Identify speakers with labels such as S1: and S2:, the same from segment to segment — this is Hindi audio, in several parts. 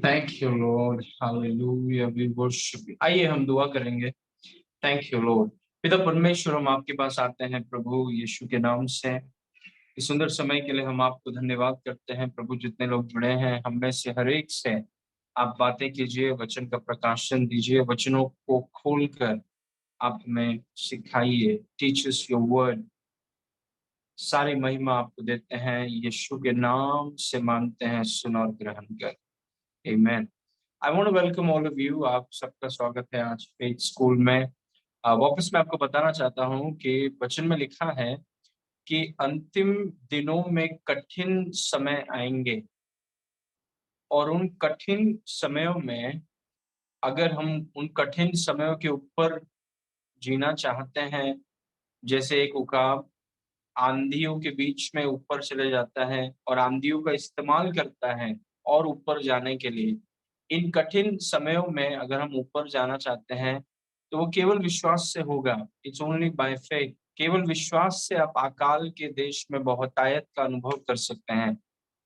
S1: Thank you Lord, hallelujah, we worship you. आइए हम दुआ करेंगे। Thank you Lord. पिता परमेश्वर, हम आपके पास आते हैं प्रभु यीशु के नाम से। इस सुंदर समय के लिए हम आपको धन्यवाद करते हैं प्रभु। जितने लोग जुड़े हैं, हम में से हर एक से आप बातें कीजिए, वचन का प्रकाशन दीजिए, वचनों को खोलकर आप हमें सिखाइए। Teach us your word. सारी महिमा आपको देते हैं, यीशु के नाम से मांगते हैं, सुन और ग्रहण कर। आमीन। I want to welcome all of you. आप सबका स्वागत है आज फेथ स्कूल में। वापस मैं आपको बताना चाहता हूं कि वचन में लिखा है कि अंतिम दिनों में कठिन समय आएंगे, और उन कठिन समयों में अगर हम उन कठिन समयों के ऊपर जीना चाहते हैं, जैसे एक उकाब आंधियों के बीच में ऊपर चले जाता है और आंधियों का इस्तेमाल करता है और ऊपर जाने के लिए, इन कठिन समयों में अगर हम ऊपर जाना चाहते हैं तो वो केवल विश्वास से होगा। It's only by faith. केवल विश्वास से आप अकाल के देश में बहुतायत का अनुभव कर सकते हैं।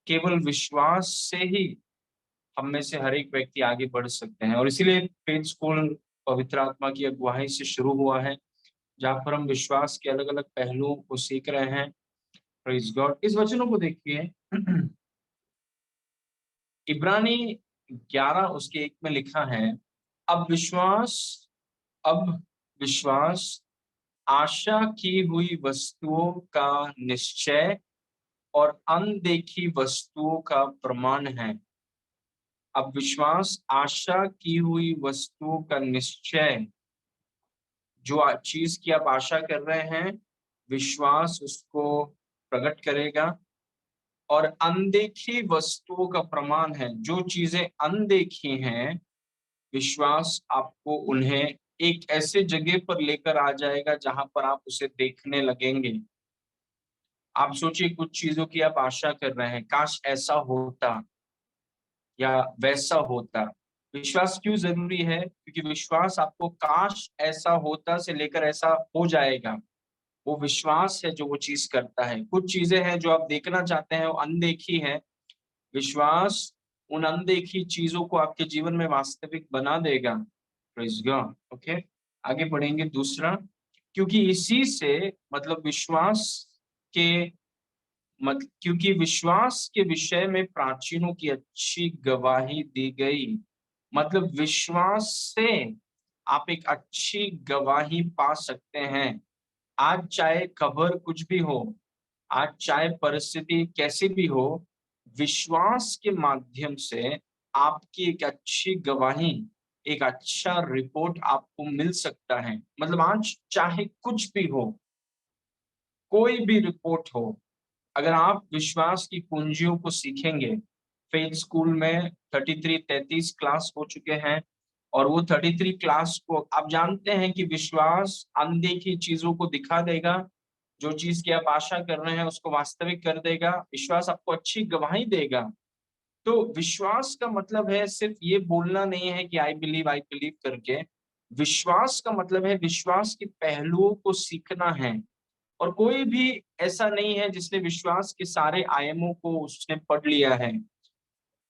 S1: केवल विश्वास से ही हम में से हर एक व्यक्ति आगे बढ़ सकते हैं। और इसीलिए फेथ स्कूल पवित्र आत्मा की अगुवाई से शुरू हुआ है, जहाँ पर हम विश्वास के अलग अलग पहलुओं को सीख रहे हैं। Praise God. इस वचनों को देखिए, इब्रानी 11 उसके 1 में लिखा है, अब विश्वास अब विश्वास आशा की हुई वस्तुओं का निश्चय और अनदेखी वस्तुओं का प्रमाण है। अब विश्वास आशा की हुई वस्तुओं का निश्चय, जो चीज की आप आशा कर रहे हैं, विश्वास उसको प्रकट करेगा। और अनदेखी वस्तुओं का प्रमाण है, जो चीजें अनदेखी हैं, विश्वास आपको उन्हें एक ऐसे जगह पर लेकर आ जाएगा जहां पर आप उसे देखने लगेंगे। आप सोचिए, कुछ चीजों की आप आशा कर रहे हैं, काश ऐसा होता या वैसा होता। विश्वास क्यों जरूरी है? क्योंकि विश्वास आपको काश ऐसा होता से लेकर ऐसा हो जाएगा। वो विश्वास है जो वो चीज करता है। कुछ चीजें हैं जो आप देखना चाहते हैं, वो अनदेखी है। विश्वास उन अनदेखी चीजों को आपके जीवन में वास्तविक बना देगा। Praise God. ओके, आगे बढ़ेंगे। दूसरा, क्योंकि इसी से मतलब विश्वास के क्योंकि विश्वास के विषय में प्राचीनों की अच्छी गवाही दी गई। मतलब विश्वास से आप एक अच्छी गवाही पा सकते हैं। आज चाहे खबर कुछ भी हो, आज चाहे परिस्थिति कैसी भी हो, विश्वास के माध्यम से आपकी एक अच्छी गवाही, एक अच्छा रिपोर्ट आपको मिल सकता है। मतलब आज चाहे कुछ भी हो, कोई भी रिपोर्ट हो, अगर आप विश्वास की कुंजियों को सीखेंगे। फेथ स्कूल में 33 क्लास हो चुके हैं, और वो 33 क्लास को आप जानते हैं कि विश्वास अनदेखी चीजों को दिखा देगा। जो चीज की आप आशा कर रहे हैं उसको वास्तविक कर देगा। विश्वास आपको अच्छी गवाही देगा। तो विश्वास का मतलब है सिर्फ ये बोलना नहीं है कि आई बिलीव करके। विश्वास का मतलब है विश्वास के पहलुओं को सीखना है। और कोई भी ऐसा नहीं है जिसने विश्वास के सारे आयामों को उसने पढ़ लिया है।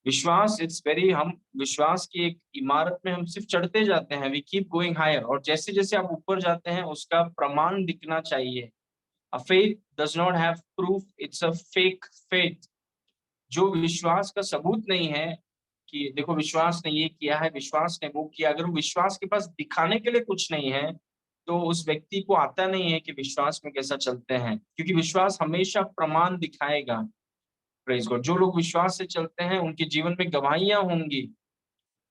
S1: विश्वास इट्स वेरी हम विश्वास की एक इमारत में हम सिर्फ चढ़ते जाते हैं, वी कीप गोइंग हायर, और जैसे जैसे आप ऊपर जाते हैं उसका प्रमाण दिखना चाहिए। अ faith does not have proof, it's a fake faith. जो विश्वास का सबूत नहीं है कि देखो विश्वास ने ये किया है, विश्वास ने वो किया, अगर वो विश्वास के पास दिखाने के लिए कुछ नहीं है, तो उस व्यक्ति को आता नहीं है कि विश्वास में कैसा चलते हैं। क्योंकि विश्वास हमेशा प्रमाण दिखाएगा। Praise God. जो लोग विश्वास से चलते हैं उनके जीवन में गवाहियां होंगी।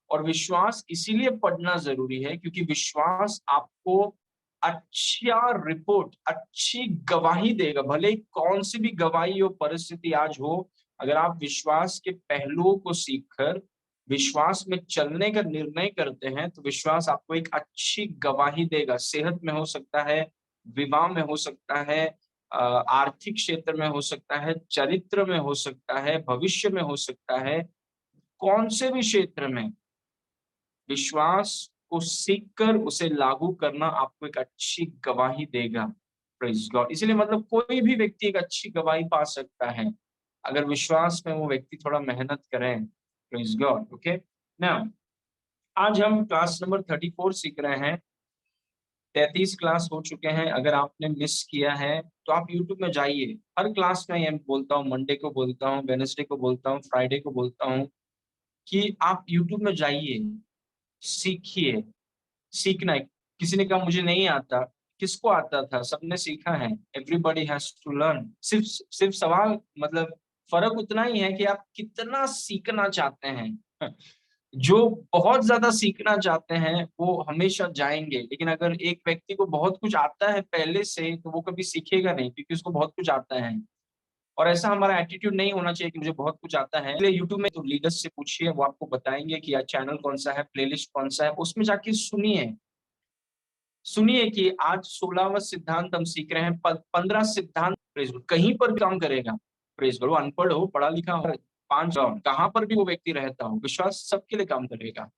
S1: और विश्वास इसीलिए पढ़ना जरूरी है क्योंकि विश्वास आपको अच्छा रिपोर्ट, अच्छी गवाही देगा। भले कौन सी भी गवाही हो, परिस्थिति आज हो, अगर आप विश्वास के पहलुओं को सीखकर विश्वास में चलने का निर्णय करते हैं, तो विश्वास आपको एक अच्छी गवाही देगा। सेहत में हो सकता है, विवाह में हो सकता है, आर्थिक क्षेत्र में हो सकता है, चरित्र में हो सकता है, भविष्य में हो सकता है। कौन से भी क्षेत्र में विश्वास को सीखकर उसे लागू करना आपको एक अच्छी गवाही देगा। Praise God. इसलिए मतलब कोई भी व्यक्ति एक अच्छी गवाही पा सकता है अगर विश्वास में वो व्यक्ति थोड़ा मेहनत करे। Praise God. ओके, नाउ आज हम क्लास नंबर 34 सीख रहे हैं। 33 क्लास हो चुके हैं। अगर आपने मिस किया है तो आप यूट्यूब में जाइए। हर क्लास में ये बोलता हूँ, मंडे को बोलता हूँ, वेडनेसडे को बोलता हूँ, फ्राइडे को बोलता हूँ कि आप यूट्यूब में जाइए, सीखिए। सीखना है। किसी ने कहा मुझे नहीं आता, किसको आता था? सबने सीखा है। Everybody has to learn. सिर्फ सिर्फ सवाल मतलब फर्क उतना ही है कि आप कितना सीखना चाहते हैं। जो बहुत ज्यादा सीखना चाहते हैं वो हमेशा जाएंगे, लेकिन अगर एक व्यक्ति को बहुत कुछ आता है पहले से तो वो कभी सीखेगा नहीं, क्योंकि उसको बहुत कुछ आता है। और ऐसा हमारा एटीट्यूड नहीं होना चाहिए कि मुझे बहुत कुछ आता है। इसलिए यूट्यूब में तो लीडर्स से पूछिए, वो आपको बताएंगे कि यार चैनल कौन सा है, प्लेलिस्ट कौन सा है, उसमें जाके सुनिए। सुनिए कि आज 16वां सिद्धांत हम सीख रहे हैं। 15 सिद्धांत प्रेज कहीं पर भी काम करेगा। प्रेज वो अनपढ़ हो, पढ़ा लिखा हो, पांच कहां पर भी वो व्यक्ति रहता हो, विश्वास सबके लिए काम करेगा।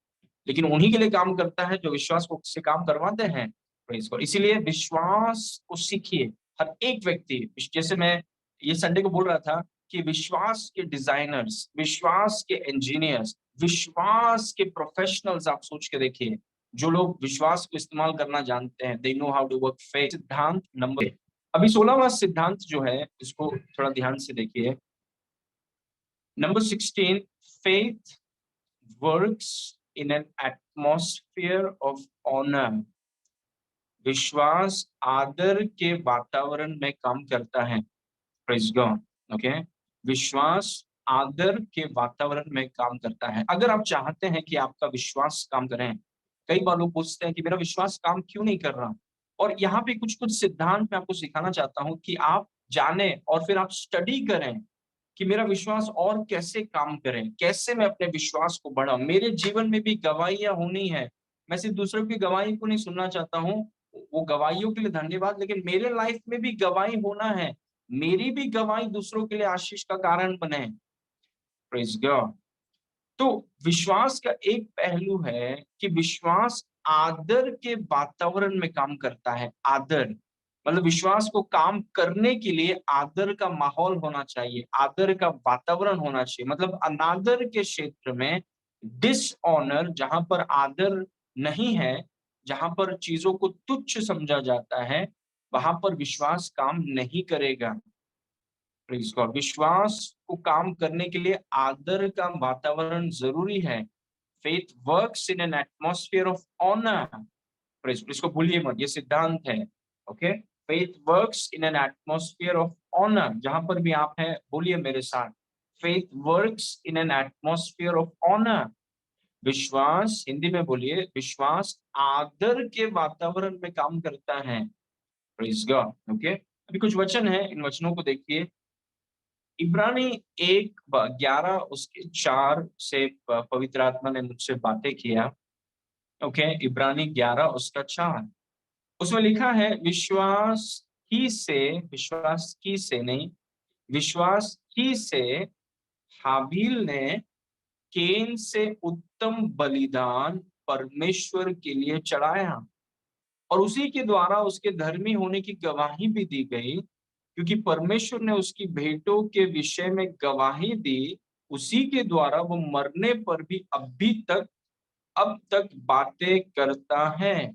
S1: लेकिन उन्हीं के लिए काम करता है जो विश्वास को से काम करवाते हैं। Praise God. इसीलिए विश्वास को सीखिए। हर एक व्यक्ति, जैसे मैं ये संडे को बोल रहा था कि विश्वास के डिजाइनर्स, विश्वास के इंजीनियर्स, विश्वास के प्रोफेशनल्स आप सोच के देखिए। जो लोग विश्वास को इस्तेमाल करना जानते हैं, they know how to work faith. सिद्धांत नंबर, अभी 16वां सिद्धांत जो है इसको थोड़ा ध्यान से देखिए। Number 16, faith works in an atmosphere of honour. विश्वास आदर के वातावरण में काम करता है। Praise God. ओके, विश्वास आदर के वातावरण में काम करता है। अगर आप चाहते हैं कि आपका विश्वास काम करे, कई बार लोग पूछते हैं कि मेरा विश्वास काम क्यों नहीं कर रहा, और यहाँ पे कुछ कुछ सिद्धांत मैं आपको सिखाना चाहता हूँ कि आप जाने और फिर आप स्टडी करें कि मेरा विश्वास और कैसे काम करे, कैसे मैं अपने विश्वास को बढ़ाऊं। मेरे जीवन में भी गवाहियां होनी है। मैं सिर्फ दूसरों की गवाही को नहीं सुनना चाहता हूँ, वो गवाहियों के लिए धन्यवाद, लेकिन मेरे लाइफ में भी गवाही होना है। मेरी भी गवाही दूसरों के लिए आशीष का कारण बने। Praise God. तो विश्वास का एक पहलू है कि विश्वास आदर के वातावरण में काम करता है। आदर मतलब विश्वास को काम करने के लिए आदर का माहौल होना चाहिए, आदर का वातावरण होना चाहिए। मतलब अनादर के क्षेत्र में, डिसऑनर जहां पर आदर नहीं है, जहां पर चीजों को तुच्छ समझा जाता है, वहां पर विश्वास काम नहीं करेगा। Praise God. विश्वास को काम करने के लिए आदर का वातावरण जरूरी है। Faith works in an atmosphere of honour. Praise, इसको भूलिए मत, ये सिद्धांत है। Okay, faith works in an atmosphere of honour. जहां पर भी आप हैं बोलिए मेरे साथ, faith works in an atmosphere of honour. विश्वास, हिंदी में बोलिए, विश्वास आदर के वातावरण में काम करता है। Praise God. ओके, अभी कुछ वचन है, इन वचनों को देखिए। इब्रानी 1:11 उसके 4 से पवित्र आत्मा ने मुझसे बातें किया। ओके, इब्रानी 11 उसका 4, उसमें लिखा है विश्वास ही से नहीं, विश्वास ही से हाबील ने केन से उत्तम बलिदान परमेश्वर के लिए चढ़ाया, और उसी के द्वारा उसके धर्मी होने की गवाही भी दी गई, क्योंकि परमेश्वर ने उसकी भेंटों के विषय में गवाही दी। उसी के द्वारा वो मरने पर भी अब तक बातें करता है।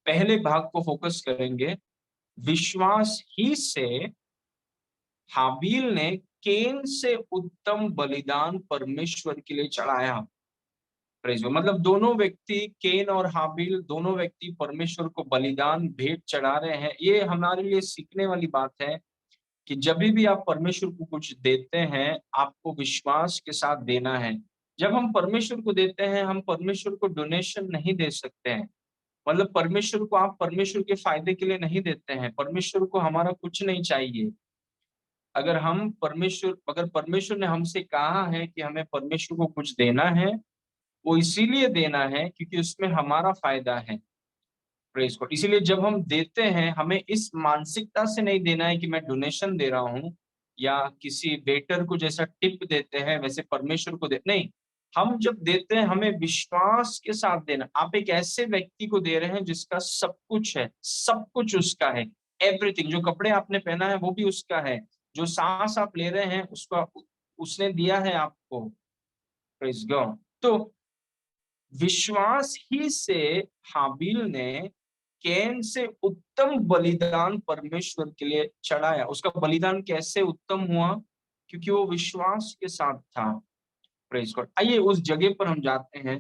S1: पहले भाग को फोकस करेंगे। विश्वास ही से हाबील ने केन से उत्तम बलिदान परमेश्वर के लिए चढ़ाया। Praise God. मतलब दोनों व्यक्ति, केन और हाबिल, दोनों व्यक्ति परमेश्वर को बलिदान भेंट चढ़ा रहे हैं। ये हमारे लिए सीखने वाली बात है कि जब भी आप परमेश्वर को कुछ देते हैं, आपको विश्वास के साथ देना है। जब हम परमेश्वर को देते हैं, हम परमेश्वर को डोनेशन नहीं दे सकते हैं। मतलब परमेश्वर को आप परमेश्वर के फायदे के लिए नहीं देते हैं। परमेश्वर को हमारा कुछ नहीं चाहिए। अगर परमेश्वर ने हमसे कहा है कि हमें परमेश्वर को कुछ देना है, वो इसीलिए देना है क्योंकि उसमें हमारा फायदा है। Praise God. इसीलिए जब हम देते हैं, हमें इस मानसिकता से नहीं देना है कि मैं डोनेशन दे रहा हूं, या किसी वेटर को जैसा टिप देते हैं वैसे परमेश्वर को दे नहीं। हम जब देते हैं, हमें विश्वास के साथ देना। आप एक ऐसे व्यक्ति को दे रहे हैं जिसका सब कुछ है, सब कुछ उसका है। एवरीथिंग, जो कपड़े आपने पहना है वो भी उसका है, जो सांस आप ले रहे हैं उसका उसने दिया है आपको। Praise God. तो विश्वास ही से हाबिल ने कैन से उत्तम बलिदान परमेश्वर के लिए चढ़ाया। उसका बलिदान कैसे उत्तम हुआ? क्योंकि वो विश्वास के साथ था। Praise God. आइए उस जगह पर हम जाते हैं।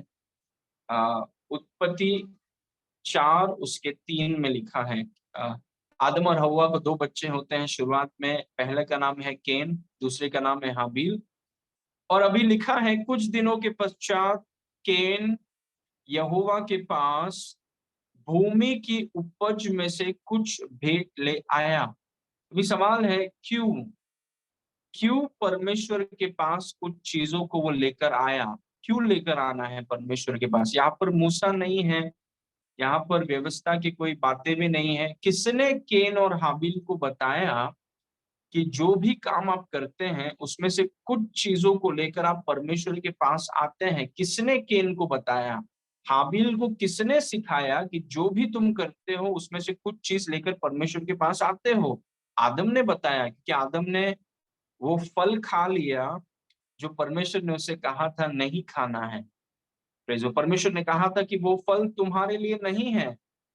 S1: उत्पत्ति 4 उसके 3 में लिखा है। आदम और हव्वा को 2 बच्चे होते हैं शुरुआत में। पहले का नाम है कैन, दूसरे का नाम है हाबिल। और अभी लिखा है कुछ दिनों के पश्चात कैन यहोवा के पास भूमि की उपज में से कुछ भेंट ले आया। अभी सवाल है क्यों? क्यों परमेश्वर के पास कुछ चीजों को वो लेकर आया? क्यों लेकर आना है परमेश्वर के पास? यहाँ पर मूसा नहीं है, यहाँ पर व्यवस्था की कोई बातें भी नहीं है। किसने केन और हाबिल को बताया कि जो भी काम आप करते हैं उसमें से कुछ चीजों को लेकर आप परमेश्वर के पास आते हैं? किसने केन को बताया? हाबिल को किसने सिखाया कि जो भी तुम करते हो उसमें से कुछ चीज लेकर परमेश्वर के पास आते हो? आदम ने बताया, क्योंकि आदम ने वो फल खा लिया जो परमेश्वर ने उसे कहा था नहीं खाना है। जो परमेश्वर ने कहा था कि वो फल तुम्हारे लिए नहीं है,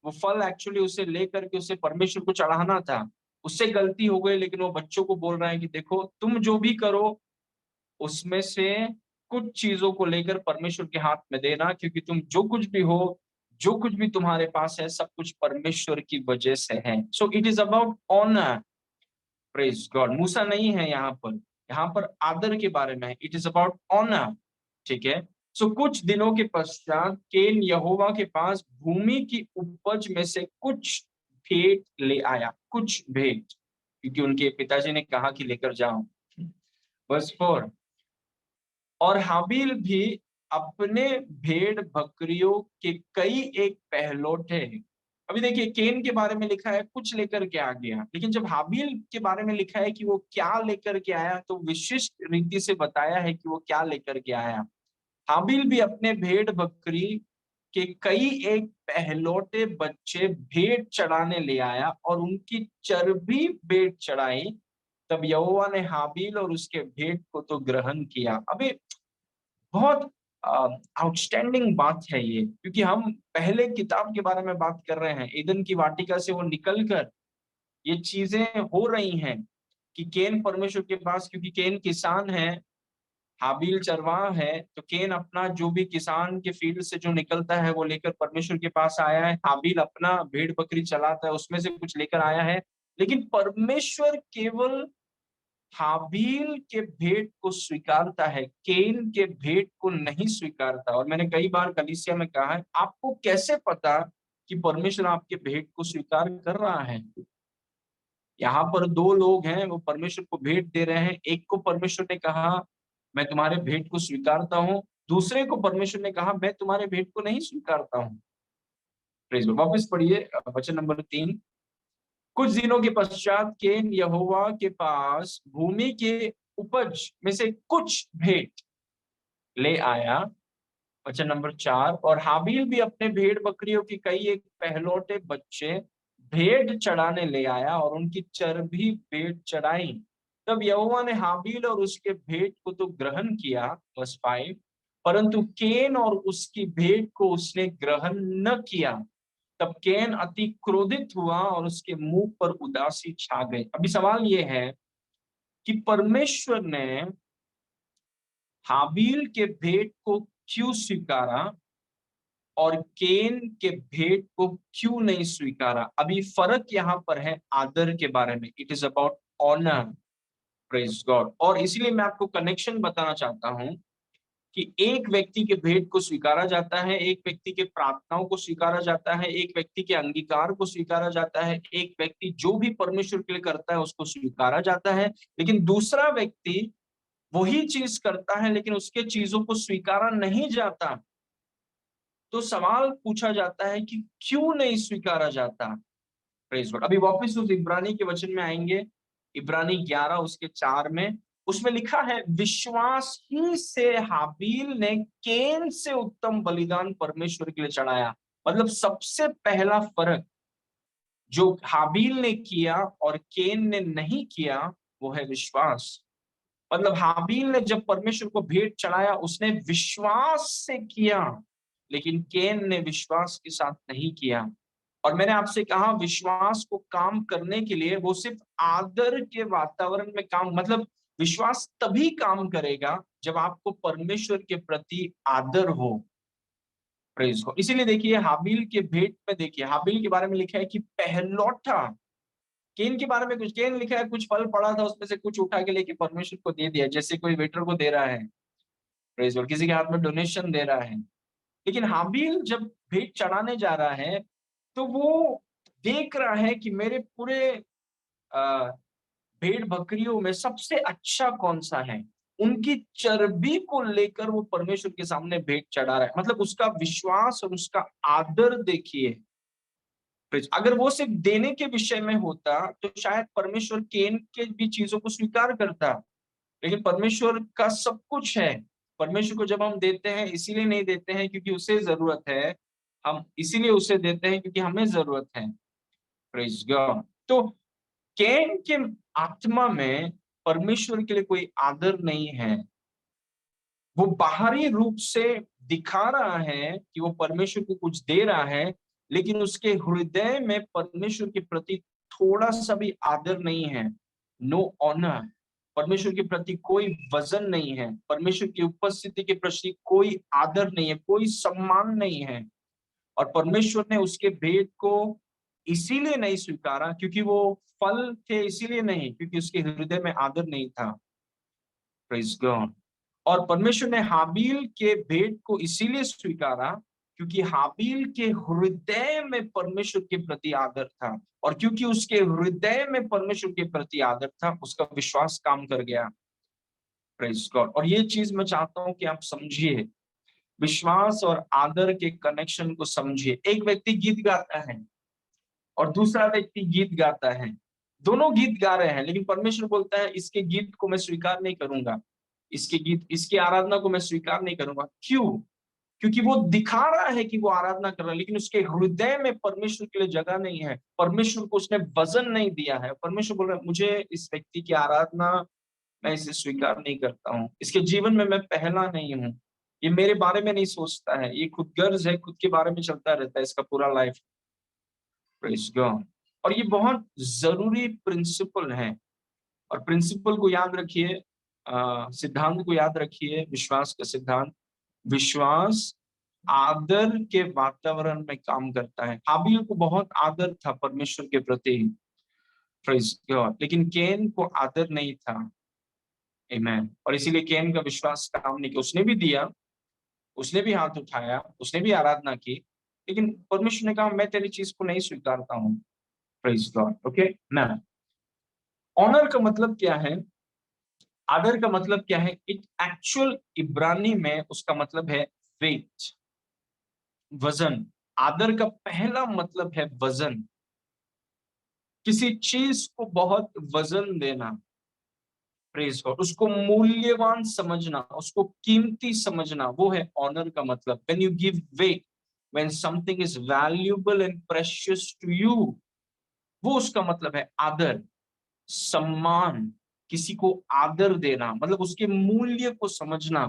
S1: वो फल एक्चुअली उसे लेकर के उसे परमेश्वर को चढ़ाना था। उससे गलती हो गई, लेकिन वो बच्चों को बोल रहा है कि देखो तुम जो भी करो उसमें से कुछ चीजों को लेकर परमेश्वर के हाथ में देना, क्योंकि तुम जो कुछ भी हो, जो कुछ भी तुम्हारे पास है, सब कुछ परमेश्वर की वजह से है। So it is about honour. Praise God. Musa नहीं है यहाँ पर, यहाँ पर आदर के बारे में है। It is about honour. ठीक है। सो कुछ दिनों के पश्चात केन यहोवा के पास भूमि की उपज में से कुछ भेंट ले आया। कुछ भेंट, क्योंकि उनके पिताजी ने कहा कि लेकर जाओ। वर्स 4। और हाबिल भी अपने भेड़ बकरियों के कई एक पहलौठे। अभी देखिए केन के बारे में लिखा है कुछ लेकर के आ गया, लेकिन जब हाबिल के बारे में लिखा है कि वो क्या लेकर के आया, तो विशिष्ट रीति से बताया है कि वो क्या लेकर के आया। हाबिल भी अपने भेड़ बकरी के कई एक पहलौठे बच्चे भेंट चढ़ाने ले आया और उनकी चर्बी भेंट चढ़ाई। तब यहोवा ने हाबिल और उसके भेंट को तो ग्रहण किया। अभी बहुत आउटस्टैंडिंग बात है ये, क्योंकि हम पहले किताब के बारे में बात कर रहे हैं। ईदन की वाटिका से वो निकलकर ये चीजें हो रही हैं कि केन परमेश्वर के पास, क्योंकि केन किसान है, हाबिल चरवाहा है, तो केन अपना जो भी किसान के फील्ड से जो निकलता है वो लेकर परमेश्वर के पास आया है। हाबिल अपना भेड़ बकरी चलाता है, उसमें से कुछ लेकर आया है। लेकिन परमेश्वर केवल हाबिल के भेंट को स्वीकारता है, केन के भेंट को नहीं स्वीकारता। और मैंने कई बार कलीसिया में कहा है, आपको कैसे पता कि परमेश्वर आपके भेंट को स्वीकार कर रहा है? यहाँ पर 2 लोग हैं, वो परमेश्वर को भेंट दे रहे हैं। एक को परमेश्वर ने कहा मैं तुम्हारे भेंट को स्वीकारता हूँ, दूसरे को परमेश्वर ने कहा मैं तुम्हारे भेंट को नहीं स्वीकारता हूँ। Praise Lord. वापस पढ़िए वचन नंबर 3। कुछ दिनों के पश्चात केन यहोवा के पास भूमि के उपज में से कुछ भेंट ले आया। वचन नंबर 4। और हाबिल भी अपने भेड़ बकरियों की कई एक पहलौठे बच्चे भेंट चढ़ाने ले आया और उनकी चर्बी भेंट चढ़ाई। तब यहोवा ने हाबिल और उसके भेंट को तो ग्रहण किया। वर्स 5। परंतु केन और उसकी भेंट को उसने ग्रहण न किया। तब केन अति क्रोधित हुआ और उसके मुंह पर उदासी छा गई। अभी सवाल ये है कि परमेश्वर ने हाबिल के भेंट को क्यों स्वीकारा और केन के भेंट को क्यों नहीं स्वीकारा? अभी फर्क यहाँ पर है आदर के बारे में। It is about honour. Praise God. और इसीलिए मैं आपको कनेक्शन बताना चाहता हूं कि एक व्यक्ति के भेंट को स्वीकारा जाता है, एक व्यक्ति के प्रार्थनाओं को स्वीकारा जाता है, एक व्यक्ति के अंगीकार को स्वीकारा जाता है, एक व्यक्ति जो भी परमेश्वर के लिए करता है उसको स्वीकारा जाता है। लेकिन दूसरा व्यक्ति वही चीज करता है लेकिन उसके चीजों को स्वीकारा नहीं जाता। तो सवाल पूछा जाता है कि क्यों नहीं स्वीकारा जाता? Praise God. अभी वापस उस इब्रानी के वचन में आएंगे। इब्रानी 11 उसके 4 में उसमें लिखा है विश्वास ही से हाबिल ने केन से उत्तम बलिदान परमेश्वर के लिए चढ़ाया। मतलब सबसे पहला फर्क जो हाबिल ने किया और केन ने नहीं किया वो है विश्वास। मतलब हाबील ने जब परमेश्वर को भेंट चढ़ाया उसने विश्वास से किया, लेकिन केन ने विश्वास के साथ नहीं किया। और मैंने आपसे कहा विश्वास को काम करने के लिए वो सिर्फ आदर के वातावरण में काम, मतलब विश्वास तभी काम करेगा जब आपको परमेश्वर के प्रति आदर हो। Praise God. इसीलिए देखिए हाबील के भेंट में देखिए हाबील के बारे में लिखा है कि पहलौठा, केन के बारे में कुछ, केन लिखा है कुछ फल पड़ा था उसमें से कुछ उठा के लेके परमेश्वर को दे दिया, जैसे कोई वेटर को दे रहा है, प्रेज गॉड, किसी के हाथ में डोनेशन दे रहा है। लेकिन हाबील जब भेंट चढ़ाने जा रहा है तो वो देख रहा है कि मेरे पूरे अ, भेड़ बकरियों में सबसे अच्छा कौन सा है, उनकी चर्बी को लेकर वो परमेश्वर के सामने भेंट चढ़ा रहा है। मतलब उसका विश्वास और उसका आदर देखिए। अगर वो सिर्फ देने के विषय में होता तो शायद परमेश्वर केन के भी चीजों को स्वीकार करता, लेकिन परमेश्वर का सब कुछ है। परमेश्वर को जब हम देते हैं इसीलिए नहीं देते हैं क्योंकि उसे जरूरत है, हम इसीलिए उसे देते हैं क्योंकि हमें जरूरत है। Praise God. तो कैन के आत्मा में परमेश्वर के लिए कोई आदर नहीं है। वो बाहरी रूप से दिखा रहा है कि वो परमेश्वर को कुछ दे रहा है, लेकिन उसके हृदय में परमेश्वर के प्रति थोड़ा सा भी आदर नहीं है। No honour. परमेश्वर के प्रति कोई वजन नहीं है, परमेश्वर की उपस्थिति के प्रति कोई आदर नहीं है, कोई सम्मान नहीं है। और परमेश्वर ने उसके भेद को इसीलिए नहीं स्वीकारा क्योंकि वो फल थे, इसीलिए नहीं क्योंकि उसके हृदय में आदर नहीं था। Praise God. और परमेश्वर ने हाबील के भेद को इसीलिए स्वीकारा क्योंकि हाबील के हृदय में परमेश्वर के प्रति आदर था, और क्योंकि उसके हृदय में परमेश्वर के प्रति आदर था उसका विश्वास काम कर गया। Praise God. और ये चीज मैं चाहता हूं कि आप समझिए, विश्वास और आदर के कनेक्शन को समझिए। एक व्यक्ति गीत गाता है और दूसरा व्यक्ति गीत गाता है, दोनों गीत गा रहे हैं, लेकिन परमेश्वर बोलता है इसके गीत को मैं स्वीकार नहीं करूंगा, इसके गीत, इसकी आराधना को मैं स्वीकार नहीं करूंगा। क्यों? क्योंकि वो दिखा रहा है कि वो आराधना कर रहा है, लेकिन उसके हृदय में परमेश्वर के लिए जगह नहीं है, परमेश्वर को उसने वजन नहीं दिया है। परमेश्वर बोल रहा है मुझे इस व्यक्ति की आराधना, मैं इसे स्वीकार नहीं करता हूँ, इसके जीवन में मैं पहला नहीं हूँ, ये मेरे बारे में नहीं सोचता है, ये खुदगर्ज है, खुद के बारे में चलता रहता है इसका पूरा लाइफ। Praise God. और ये बहुत जरूरी प्रिंसिपल है, और प्रिंसिपल को याद रखिए, सिद्धांत को याद रखिए, विश्वास का सिद्धांत। विश्वास आदर के वातावरण में काम करता है। हाबिल को बहुत आदर था परमेश्वर के प्रति, प्रेज गॉड, लेकिन केन को आदर नहीं था। आमेन। और इसीलिए केन का विश्वास काम नहीं किया, उसने भी दिया, उसने भी हाथ उठाया, उसने भी आराधना की, लेकिन परमेश्वर ने कहा मैं तेरी चीज को नहीं स्वीकारता हूँ। Praise God. ओके ना। ऑनर का मतलब क्या है, आदर का मतलब क्या है? इट एक्चुअल इब्रानी में उसका मतलब है वेट, वजन। आदर का पहला मतलब है वजन, किसी चीज को बहुत वजन देना। Praise God. उसको मूल्यवान समझना, उसको कीमती समझना, वो है ऑनर का मतलब। When you give weight, when something is valuable and precious to you, वो उसका मतलब है आदर, सम्मान। किसी को आदर देना मतलब उसके मूल्य को समझना।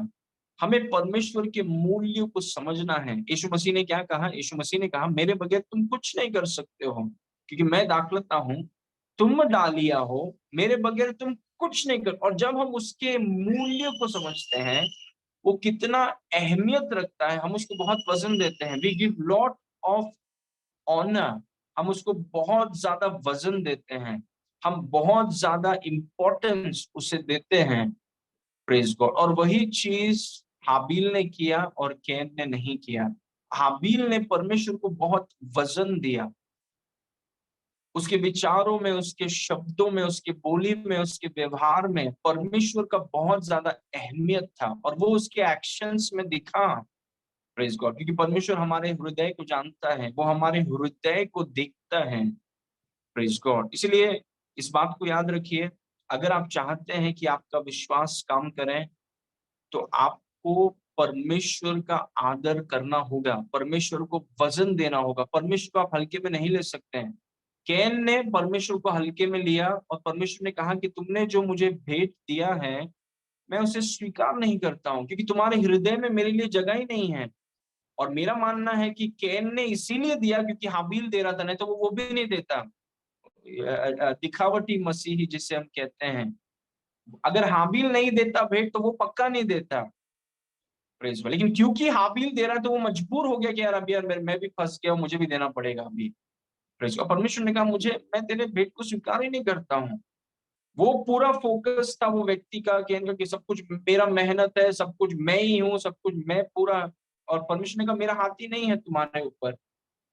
S1: हमें परमेश्वर के मूल्य को समझना है। यीशु मसीह ने क्या कहा? यीशु मसीह ने कहा मेरे बगैर तुम कुछ नहीं कर सकते हो, क्योंकि मैं दाखलता हूं, तुम डालिया हो, मेरे बगैर तुम कुछ नहीं कर। और जब हम उसके मूल्य को समझते हैं, वो कितना अहमियत रखता है, हम उसको बहुत वजन देते हैं। We give lot of honour, हम उसको बहुत ज्यादा वजन देते हैं, हम बहुत ज्यादा इंपॉर्टेंस उसे देते हैं। Praise God. और वही चीज हाबिल ने किया और कैन ने नहीं किया। हाबिल ने परमेश्वर को बहुत वजन दिया, उसके विचारों में, उसके शब्दों में, उसके बोली में, उसके व्यवहार में परमेश्वर का बहुत ज्यादा अहमियत था, और वो उसके एक्शंस में दिखा। Praise God. क्योंकि परमेश्वर हमारे हृदय को जानता है, वो हमारे हृदय को देखता है। Praise God. इसलिए इस बात को याद रखिए, अगर आप चाहते हैं कि आपका विश्वास काम करे तो आपको परमेश्वर का आदर करना होगा, परमेश्वर को वजन देना होगा। परमेश्वर को आप हल्के में नहीं ले सकते हैं। कैन ने परमेश्वर को हल्के में लिया और परमेश्वर ने कहा कि तुमने जो मुझे भेंट दिया है मैं उसे स्वीकार नहीं करता हूँ, क्योंकि तुम्हारे हृदय में मेरे लिए जगह ही नहीं है। और मेरा मानना है कि कैन ने इसीलिए दिया क्योंकि हाबिल दे रहा था, नहीं तो वो भी नहीं देता। दिखावटी मसीही जिसे हम कहते हैं, अगर हाबिल नहीं देता भेंट तो वो पक्का नहीं देता। Praise God. लेकिन क्योंकि हाबिल दे रहा है तो वो मजबूर हो गया कि यार अभी यार मैं भी फंस गया, मुझे भी देना पड़ेगा अभी। Praise God. परमेश्वर ने कहा मुझे, मैं तेरे भेंट को स्वीकार ही नहीं करता हूँ। वो पूरा फोकस था वो व्यक्ति का कहने का कि सब कुछ मेरा मेहनत है, सब कुछ मैं ही हूँ, सब कुछ मैं पूरा। और परमेश्वर ने कहा मेरा हाथ ही नहीं है तुम्हारे ऊपर,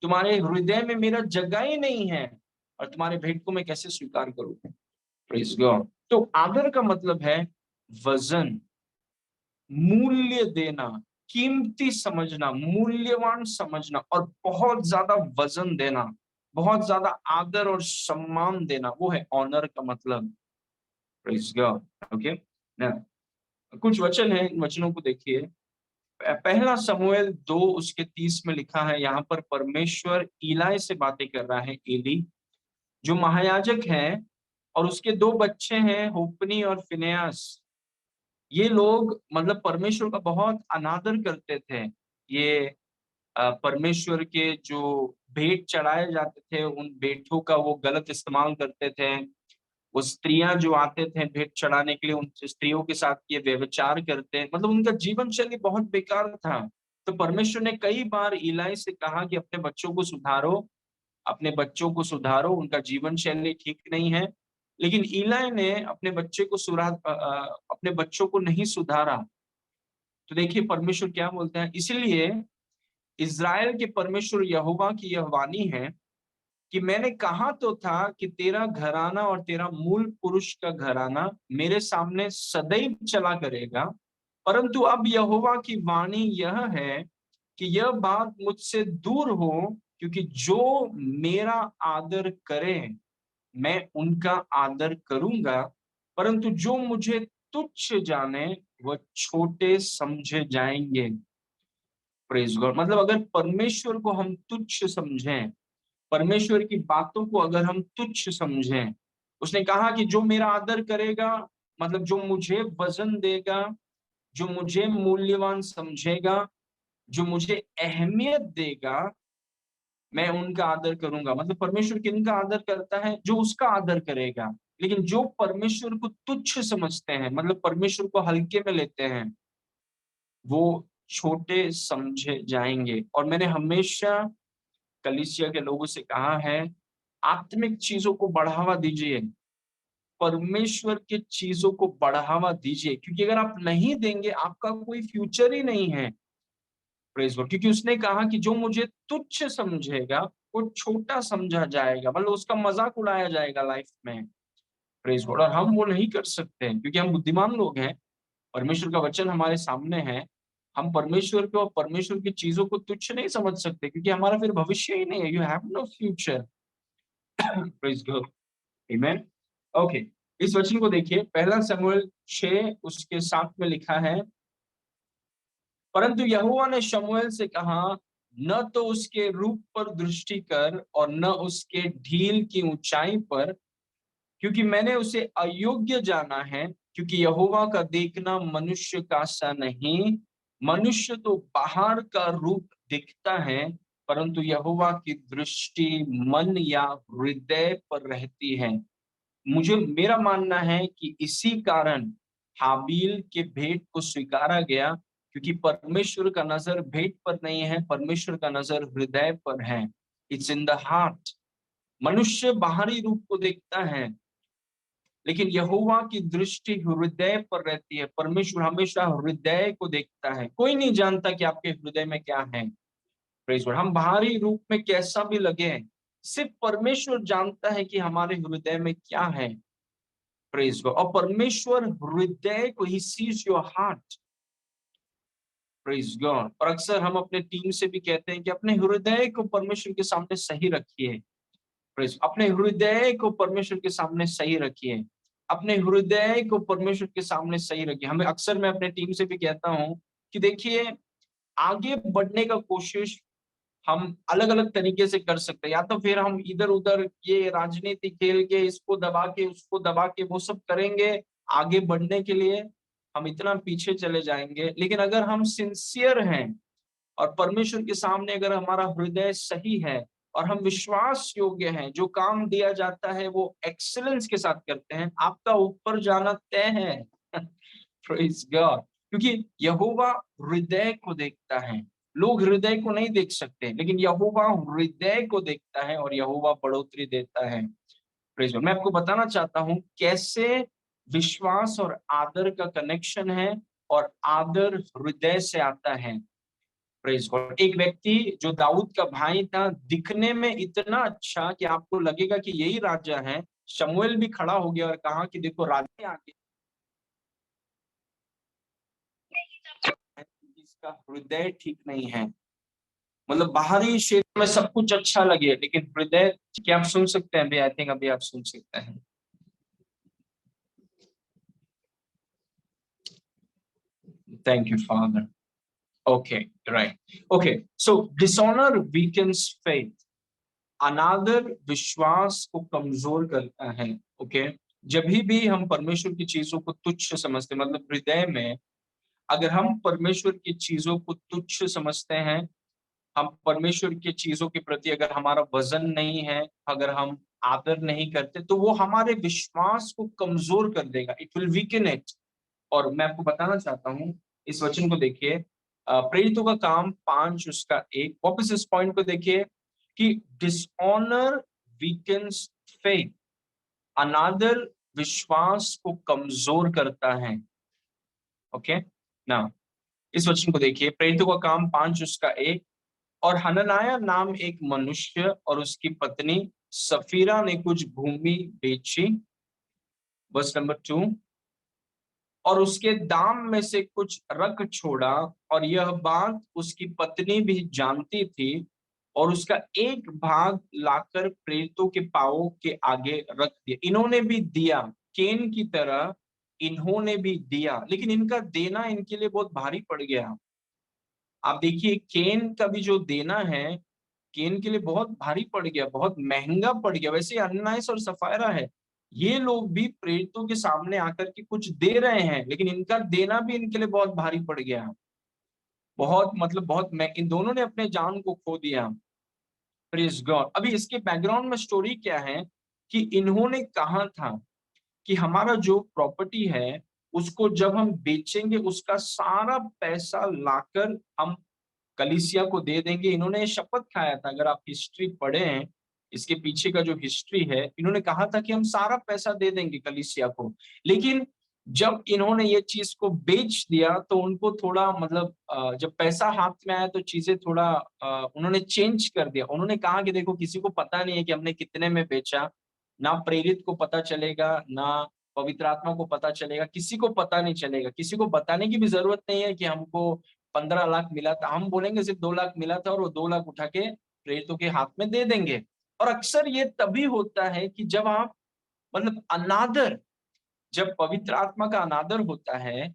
S1: तुम्हारे हृदय में मेरा जगह ही नहीं है, और तुम्हारे भेंट को मैं कैसे स्वीकार करूँ। Praise God. तो आदर का मतलब है वजन, मूल्य देना, कीमती समझना, मूल्यवान समझना, और बहुत ज्यादा वजन देना, बहुत ज्यादा आदर और सम्मान देना, वो है ऑनर का मतलब। Praise God. ओके ना। कुछ वचन है, इन वचनों को देखिए। पहला शमूएल 2:30 में लिखा है, यहाँ पर परमेश्वर ईलाई से बातें कर रहा है। एली जो महायाजक है, और उसके दो बच्चे हैं, होपनी और फिनेयास। ये लोग मतलब परमेश्वर का बहुत अनादर करते थे। ये परमेश्वर के जो भेंट चढ़ाए जाते थे, उन भेंटों का वो गलत इस्तेमाल करते थे। वो स्त्रियां जो आते थे भेंट चढ़ाने के लिए, उन स्त्रियों के साथ ये व्यभिचार करते, मतलब उनका जीवन शैली बहुत बेकार था। तो परमेश्वर ने कई बार ईलाई से कहा कि अपने बच्चों को सुधारो, अपने बच्चों को सुधारो, उनका जीवन शैली ठीक नहीं है। लेकिन ईलाई ने अपने बच्चे को अपने बच्चों को नहीं सुधारा। तो देखिए परमेश्वर क्या बोलते हैं, इसीलिए इज़राइल के परमेश्वर यहोवा की यह वाणी है कि मैंने कहा तो था कि तेरा घराना और तेरा मूल पुरुष का घराना मेरे सामने सदैव चला करेगा, परंतु अब यहोवा की वाणी यह है कि यह बात मुझसे दूर हो, क्योंकि जो मेरा आदर करे मैं उनका आदर करूंगा, परंतु जो मुझे तुच्छ जाने वह छोटे समझे जाएंगे। Praise God. मतलब अगर परमेश्वर को हम तुच्छ समझें, परमेश्वर की बातों को अगर हम तुच्छ समझें, उसने कहा कि जो मेरा आदर करेगा, मतलब जो मुझे वजन देगा, जो मुझे मूल्यवान समझेगा, जो मुझे अहमियत देगा, मैं उनका आदर करूंगा। मतलब परमेश्वर किनका आदर करता है? जो उसका आदर करेगा। लेकिन जो परमेश्वर को तुच्छ समझते हैं, मतलब परमेश्वर को हल्के में लेते हैं, वो छोटे समझे जाएंगे। और मैंने हमेशा कलीसिया के लोगों से कहा है, आत्मिक चीजों को बढ़ावा दीजिए, परमेश्वर के चीजों को बढ़ावा दीजिए, क्योंकि अगर आप नहीं देंगे आपका कोई फ्यूचर ही नहीं है। Praise God. क्योंकि उसने कहा कि जो मुझे तुच्छ समझेगा वो छोटा समझा जाएगा, मतलब उसका मजाक उड़ाया जाएगा लाइफ में। Praise God. और हम वो नहीं कर सकते हैं, क्योंकि हम बुद्धिमान लोग हैं, परमेश्वर का वचन हमारे सामने है। हम परमेश्वर को और परमेश्वर की चीजों को तुच्छ नहीं समझ सकते, क्योंकि हमारा फिर भविष्य ही नहीं है। You have no future. Praise God. Amen. Okay. इस वचन को देखिए, पहला शमूएल 6:7 में लिखा है, परंतु यहोवा ने शमूएल से कहा, न तो उसके रूप पर दृष्टि कर और न उसके ढील की ऊंचाई पर, क्योंकि मैंने उसे अयोग्य जाना है। क्योंकि यहोवा का देखना मनुष्य का सा नहीं, मनुष्य तो बाहर का रूप दिखता है, परंतु यहोवा की दृष्टि मन या हृदय पर रहती है। मुझे मेरा मानना है कि इसी कारण हाबील के भेंट को स्वीकारा गया, क्योंकि परमेश्वर का नजर भेंट पर नहीं है, परमेश्वर का नजर हृदय पर है। It's in the heart. मनुष्य बाहरी रूप को देखता है, लेकिन यहोवा की दृष्टि हृदय पर रहती है। परमेश्वर हमेशा हृदय को देखता है। कोई नहीं जानता कि आपके हृदय में क्या है। Praise God. हम बाहरी रूप में कैसा भी लगे, सिर्फ परमेश्वर जानता है कि हमारे हृदय में क्या है। Praise God. और परमेश्वर हृदय को, he sees your heart. Praise God. और अक्सर हम अपने टीम से भी कहते हैं कि अपने हृदय को परमेश्वर के सामने सही रखिए। प्रेज। अपने हृदय को परमेश्वर के सामने सही रखिए, अपने हृदय को परमेश्वर के सामने सही रखिए। हमें अक्सर मैं अपने टीम से भी कहता हूं कि देखिए, आगे बढ़ने का कोशिश हम अलग अलग तरीके से कर सकते हैं। या तो फिर हम इधर उधर ये राजनीति खेल के, इसको दबा के उसको दबा के, वो सब करेंगे आगे बढ़ने के लिए। हम इतना पीछे चले जाएंगे। लेकिन अगर हम सिंसियर हैं और परमेश्वर के सामने अगर हमारा हृदय सही है और हम विश्वास योग्य हैं, जो काम दिया जाता है वो एक्सीलेंस के साथ करते हैं, आपका ऊपर जाना तय है। Praise God. क्योंकि यहोवा हृदय को देखता है। लोग हृदय को नहीं देख सकते, लेकिन यहोवा हृदय को देखता है और यहोवा बढ़ोतरी देता है। Praise God. मैं आपको बताना चाहता हूं कैसे विश्वास और आदर का कनेक्शन है, और आदर हृदय से आता है। Praise God. एक व्यक्ति जो दाऊद का भाई था, दिखने में इतना अच्छा कि आपको लगेगा कि यही राजा है। शमूएल भी खड़ा हो गया और कहा कि देखो राजा आ गया, इसका हृदय ठीक नहीं है। मतलब बाहरी क्षेत्र में सब कुछ अच्छा लगे, लेकिन हृदय। क्या आप सुन सकते हैं अभी? आई थिंक अभी आप सुन सकते हैं। Thank you father. Okay, right. Okay, so dishonour weakens faith. अनादर विश्वास को कमजोर करता है। ओके, जब भी हम परमेश्वर की चीजों को तुच्छ समझते, मतलब हृदय में अगर हम परमेश्वर की चीजों को तुच्छ समझते हैं, हम परमेश्वर की चीजों के प्रति अगर हमारा वजन नहीं है, अगर हम आदर नहीं करते, तो वो हमारे विश्वास को कमजोर कर देगा। It will weaken it. और मैं आपको बताना चाहता हूँ, इस वचन को देखिए, प्रेरितों का काम 5 उसका 1। वापस इस पॉइंट को देखिए कि डिसऑनर वीकन्स फेथ। अनादर विश्वास को कमजोर करता है। ओके ना, इस वचन को देखिए, प्रेरितों का काम 5 उसका 1। और हननाया नाम एक मनुष्य और उसकी पत्नी सफीरा ने कुछ भूमि बेची। Verse number 2। और उसके दाम में से कुछ रख छोड़ा, और यह बात उसकी पत्नी भी जानती थी, और उसका एक भाग लाकर प्रेरितों के पांवों के आगे रख दिया। इन्होंने भी दिया, केन की तरह इन्होंने भी दिया, लेकिन इनका देना इनके लिए बहुत भारी पड़ गया। आप देखिए, केन का भी जो देना है, केन के लिए बहुत भारी पड़ गया, बहुत महंगा पड़ गया। वैसे अन्नाइस और सफायरा है, ये लोग भी प्रेरितों के सामने आकर के कुछ दे रहे हैं, लेकिन इनका देना भी इनके लिए बहुत भारी पड़ गया। बहुत मतलब बहुत इन दोनों ने अपने जान को खो दिया। Praise God. अभी इसके बैकग्राउंड में स्टोरी क्या है कि इन्होंने कहा था कि हमारा जो प्रॉपर्टी है उसको जब हम बेचेंगे, उसका सारा पैसा लाकर हम कलीसिया को दे देंगे। इन्होंने शपथ खाया था। अगर आप हिस्ट्री पढ़े हैं, इसके पीछे का जो हिस्ट्री है, इन्होंने कहा था कि हम सारा पैसा दे देंगे कलीसिया को। लेकिन जब इन्होंने ये चीज को बेच दिया तो उनको थोड़ा मतलब जब पैसा हाथ में आया तो चीजें थोड़ा उन्होंने चेंज कर दिया। उन्होंने कहा कि देखो, किसी को पता नहीं है कि हमने कितने में बेचा, ना प्रेरित को पता चलेगा, ना पवित्र आत्मा को पता चलेगा, किसी को पता नहीं चलेगा। किसी को बताने की भी जरूरत नहीं है कि हमको 15 लाख मिला था। हम बोलेंगे सिर्फ 2 लाख मिला था, और वो 2 लाख उठा के प्रेरितों के हाथ में दे देंगे। और अक्सर ये तभी होता है कि जब आप मतलब अनादर, जब पवित्र आत्मा का अनादर होता है,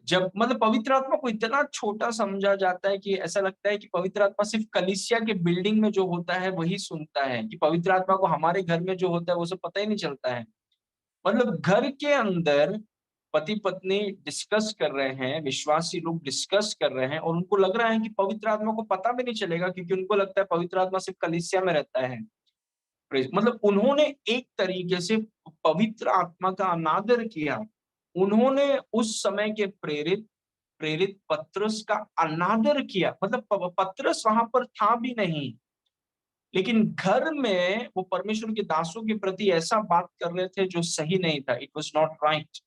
S1: जब मतलब पवित्र आत्मा को इतना छोटा समझा जाता है कि ऐसा लगता है कि पवित्र आत्मा सिर्फ कलीसिया के बिल्डिंग में जो होता है वही सुनता है, कि पवित्र आत्मा को हमारे घर में जो होता है वो सब पता ही नहीं चलता है। मतलब घर के अंदर पति पत्नी डिस्कस कर रहे हैं, विश्वासी लोग डिस्कस कर रहे हैं, और उनको लग रहा है कि पवित्र आत्मा को पता भी नहीं चलेगा, क्योंकि उनको लगता है पवित्र आत्मा सिर्फ कलीसिया में रहता है। मतलब उन्होंने एक तरीके से पवित्र आत्मा का अनादर किया। उन्होंने उस समय के प्रेरित प्रेरित पत्रस का अनादर किया। मतलब पत्रस वहां पर था भी नहीं, लेकिन घर में वो परमेश्वर के दासों के प्रति ऐसा बात कर रहे थे जो सही नहीं था। It was not right.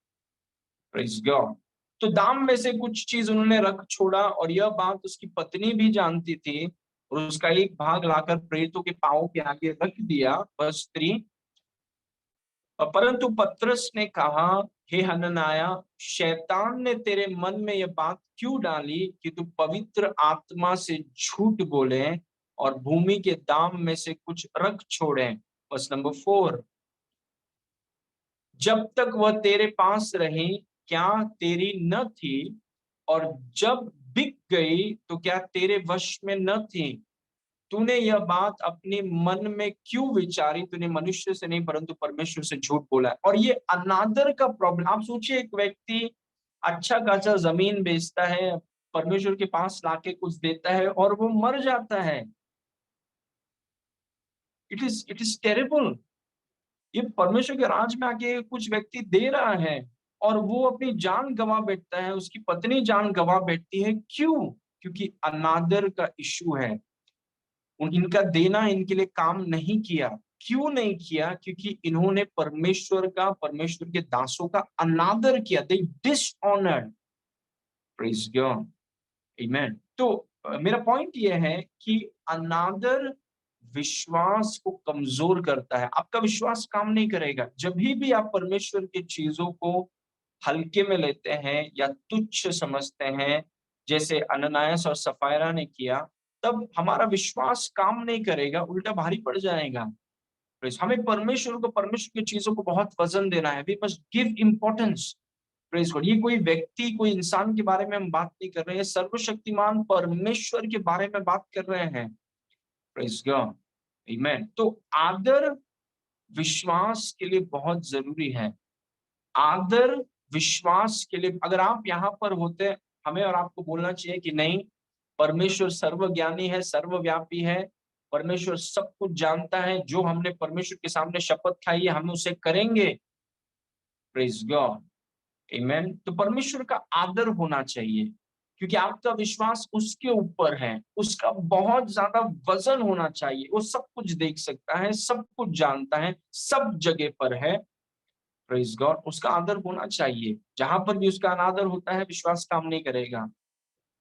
S1: Praise God. तो दाम में से कुछ चीज उन्होंने रख छोड़ा, और यह बात उसकी पत्नी भी जानती थी, और उसका एक भाग लाकर प्रेरितों के पांवों के आगे रख दिया। वर्स 3। परंतु पतरस ने कहा, हे हननाया, शैतान ने तेरे मन में यह बात क्यों डाली कि तू पवित्र आत्मा से झूठ बोले और भूमि के दाम में से कुछ रख छोड़े। Verse number 4। जब तक वह तेरे पास रही, क्या तेरी न थी? और जब बिक गई तो क्या तेरे वश में न थी? तूने यह बात अपने मन में क्यों विचारी? तूने मनुष्य से नहीं परंतु परमेश्वर से झूठ बोला है। और ये अनादर का प्रॉब्लम। आप सोचिए, एक व्यक्ति अच्छा खासा जमीन बेचता है, परमेश्वर के पास लाके कुछ देता है और वो मर जाता है। It is terrible. ये परमेश्वर के राज में आके कुछ व्यक्ति दे रहा है और वो अपनी जान गंवा बैठता है, उसकी पत्नी जान गंवा बैठती है। क्यों? क्योंकि अनादर का इशू है। इनका देना इनके लिए काम नहीं किया। क्यों नहीं किया? क्योंकि इन्होंने परमेश्वर के दासों का अनादर किया। They dishonoured. Praise God. Amen. तो मेरा पॉइंट ये है कि अनादर विश्वास को कमजोर करता है। आपका विश्वास काम नहीं करेगा जब भी आप परमेश्वर की चीजों को हल्के में लेते हैं या तुच्छ समझते हैं, जैसे अननायास और सफायरा ने किया। तब हमारा विश्वास काम नहीं करेगा, उल्टा भारी पड़ जाएगा। हमें परमेश्वर की चीजों को बहुत वजन देना है। We must give importance. Praise God. ये कोई व्यक्ति, कोई इंसान के बारे में हम बात नहीं कर रहे हैं, सर्वशक्तिमान परमेश्वर के बारे में बात कर रहे हैं। Praise God. आमेन। तो आदर विश्वास के लिए बहुत जरूरी है। आदर विश्वास के लिए, अगर आप यहाँ पर होते, हमें और आपको बोलना चाहिए कि नहीं, परमेश्वर सर्वज्ञानी है, सर्वव्यापी है, परमेश्वर सब कुछ जानता है। जो हमने परमेश्वर के सामने शपथ खाई है हम उसे करेंगे। Praise God. आमेन। तो परमेश्वर का आदर होना चाहिए, क्योंकि आपका विश्वास उसके ऊपर है। उसका बहुत ज्यादा वजन होना चाहिए। वो सब कुछ देख सकता है, सब कुछ जानता है, सब जगह पर है। Praise God. उसका आदर होना चाहिए। जहां पर भी उसका अनादर होता है, विश्वास काम नहीं करेगा।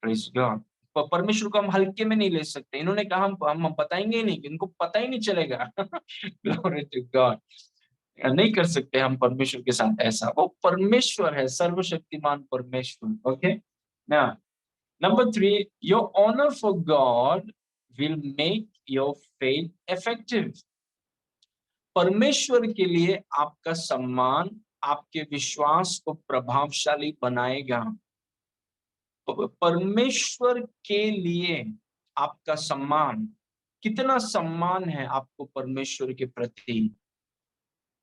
S1: Praise God. परमेश्वर को हम हल्के में नहीं ले सकते। इन्होंने कहा हम बताएंगे ही नहीं, इनको पता ही नहीं चलेगा। Glory to God. नहीं कर सकते हम परमेश्वर के साथ ऐसा। वो परमेश्वर है, सर्वशक्तिमान परमेश्वर। ओके ना। Number 3, your honour for God will make your faith effective. परमेश्वर के लिए आपका सम्मान आपके विश्वास को प्रभावशाली बनाएगा। परमेश्वर के लिए आपका सम्मान, कितना सम्मान है आपको परमेश्वर के प्रति,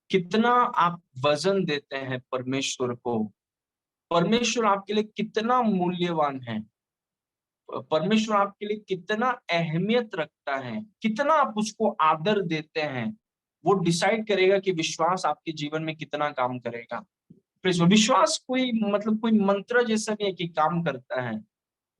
S1: कितना आप वजन देते हैं परमेश्वर को, परमेश्वर आपके लिए कितना मूल्यवान है, परमेश्वर आपके लिए कितना अहमियत रखता है, कितना आप उसको आदर देते हैं, वो डिसाइड करेगा कि विश्वास आपके जीवन में कितना काम करेगा। विश्वास कोई मतलब कोई मंत्र जैसा नहीं है कि काम करता है।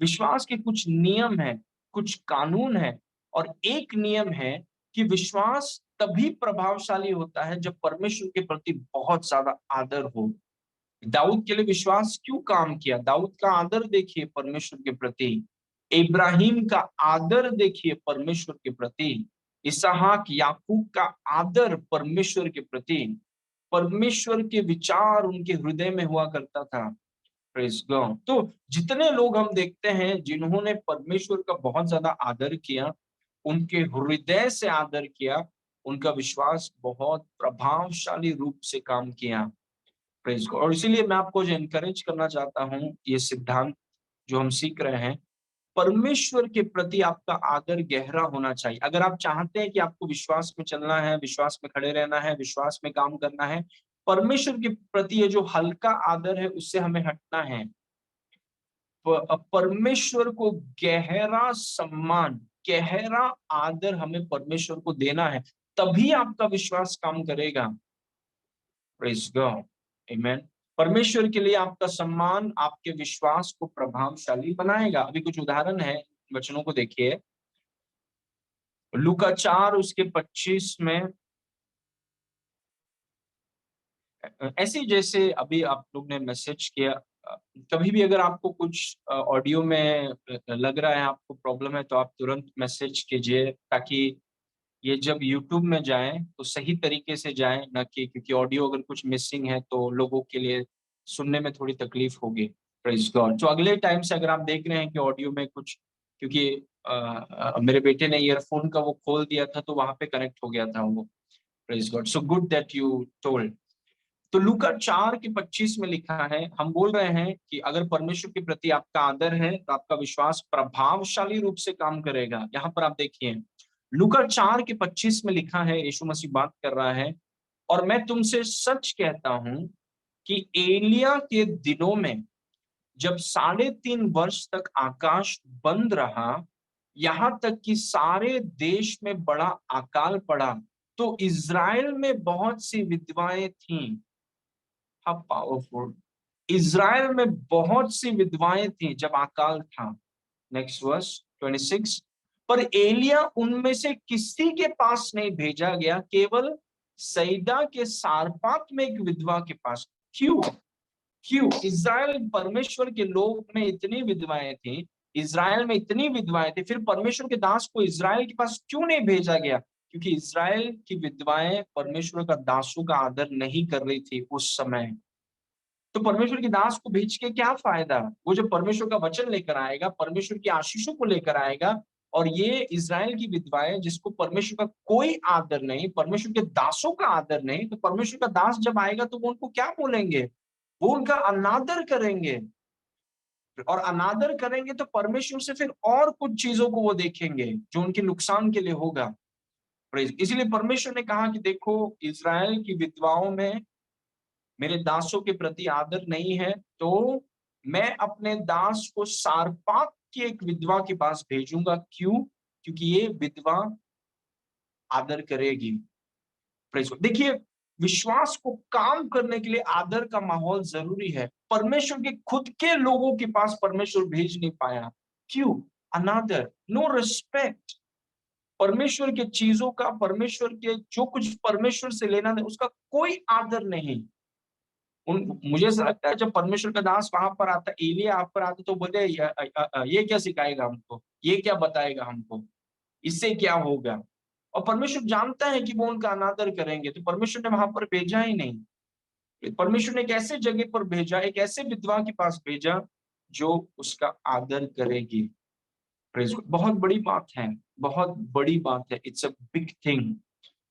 S1: विश्वास के कुछ नियम है, कुछ कानून है। और एक नियम है कि विश्वास तभी प्रभावशाली होता है जब परमेश्वर के प्रति बहुत ज्यादा आदर हो। दाऊद के लिए विश्वास क्यों काम किया? दाऊद का आदर देखिए परमेश्वर के प्रति। इब्राहिम का आदर देखिए परमेश्वर के प्रति। इसहाक याकूब का आदर परमेश्वर के प्रति। परमेश्वर के विचार उनके हृदय में हुआ करता था। Praise God. तो जितने लोग हम देखते हैं जिन्होंने परमेश्वर का बहुत ज्यादा आदर किया, उनके हृदय से आदर किया, उनका विश्वास बहुत प्रभावशाली रूप से काम किया। Praise God. और इसीलिए मैं आपको जो इनकरेज करना चाहता हूँ, ये सिद्धांत जो हम सीख रहे हैं, परमेश्वर के प्रति आपका आदर गहरा होना चाहिए। अगर आप चाहते हैं कि आपको विश्वास में चलना है, विश्वास में खड़े रहना है, विश्वास में काम करना है, परमेश्वर के प्रति ये जो हल्का आदर है उससे हमें हटना है। परमेश्वर को गहरा सम्मान, गहरा आदर हमें परमेश्वर को देना है, तभी आपका विश्वास काम करेगा। Praise God. आमेन। परमेश्वर के लिए आपका सम्मान आपके विश्वास को प्रभावशाली बनाएगा। अभी कुछ उदाहरण है, वचनों को देखिए। लूका 4 उसके 25 में, ऐसे जैसे अभी आप लोग ने मैसेज किया, कभी भी अगर आपको कुछ ऑडियो में लग रहा है, आपको प्रॉब्लम है, तो आप तुरंत मैसेज कीजिए, ताकि ये जब यूट्यूब में जाए तो सही तरीके से जाए, ना कि क्योंकि ऑडियो अगर कुछ मिसिंग है तो लोगों के लिए सुनने में थोड़ी तकलीफ होगी। Praise God. तो अगले टाइम से अगर आप देख रहे हैं कि ऑडियो में कुछ, क्योंकि मेरे बेटे ने ईयरफोन का वो खोल दिया था तो वहां पे कनेक्ट हो गया था वो। Praise God. So good that you told. तो लूका 4 के 25 में लिखा है, हम बोल रहे हैं कि अगर परमेश्वर के प्रति आपका आदर है तो आपका विश्वास प्रभावशाली रूप से काम करेगा। यहाँ पर आप देखिए, लूका 4 के 25 में लिखा है, यीशु मसीह बात कर रहा है, और मैं तुमसे सच कहता हूं कि एलिया के दिनों में जब 3.5 वर्ष तक आकाश बंद रहा, यहां तक कि सारे देश में बड़ा अकाल पड़ा, तो इज़राइल में बहुत सी विधवाएं थीं। How powerful! इज़राइल में बहुत सी विधवाएं थीं जब अकाल था। Next verse 26। पर एलिया उनमें से किसी के पास नहीं भेजा गया, केवल सैदा के सारपात में एक विधवा के पास। क्यों? क्यों? इज़राइल परमेश्वर के लोग में इतनी विधवाएं थी, इज़राइल में इतनी विधवाएं थी, फिर परमेश्वर के दास को इज़राइल के पास क्यों नहीं भेजा गया? क्योंकि इज़राइल की विधवाएं परमेश्वर का दासों का आदर नहीं कर रही थी उस समय। तो परमेश्वर के दास को भेज के क्या फायदा? वो जो परमेश्वर का वचन लेकर आएगा, परमेश्वर की आशीषों को लेकर आएगा, और ये इज़राइल की विधवाएं जिसको परमेश्वर का कोई आदर नहीं, परमेश्वर के दासों का आदर नहीं, तो परमेश्वर का दास जब आएगा तो वो उनको क्या बोलेंगे? वो उनका अनादर करेंगे, और अनादर करेंगे तो परमेश्वर से फिर और कुछ चीजों को वो देखेंगे जो उनके नुकसान के लिए होगा। इसीलिए परमेश्वर ने कहा कि देखो, इज़राइल की विधवाओं में मेरे दासों के प्रति आदर नहीं है, तो मैं अपने दास को सारपात की एक विधवा के पास भेजूंगा। क्यों? क्योंकि ये विधवा आदर करेगी। देखिए, विश्वास को काम करने के लिए आदर का माहौल जरूरी है। परमेश्वर के खुद के लोगों के पास परमेश्वर भेज नहीं पाया। क्यों? अनादर, नो रिस्पेक्ट। परमेश्वर के चीजों का, परमेश्वर के जो कुछ परमेश्वर से लेना है उसका कोई आदर नहीं। उन मुझे ऐसा लगता है जब परमेश्वर का दास वहां पर आता, एलिया आप पर आता, तो बोले ये क्या सिखाएगा हमको, ये क्या बताएगा हमको, इससे क्या होगा? और परमेश्वर जानता है कि वो उनका अनादर करेंगे, तो परमेश्वर ने वहां पर भेजा ही नहीं। परमेश्वर ने एक ऐसे जगह पर भेजा, एक ऐसे विधवा के पास भेजा जो उसका आदर करेगी। Praise God. बहुत बड़ी बात है, बहुत बड़ी बात है। It's a big thing.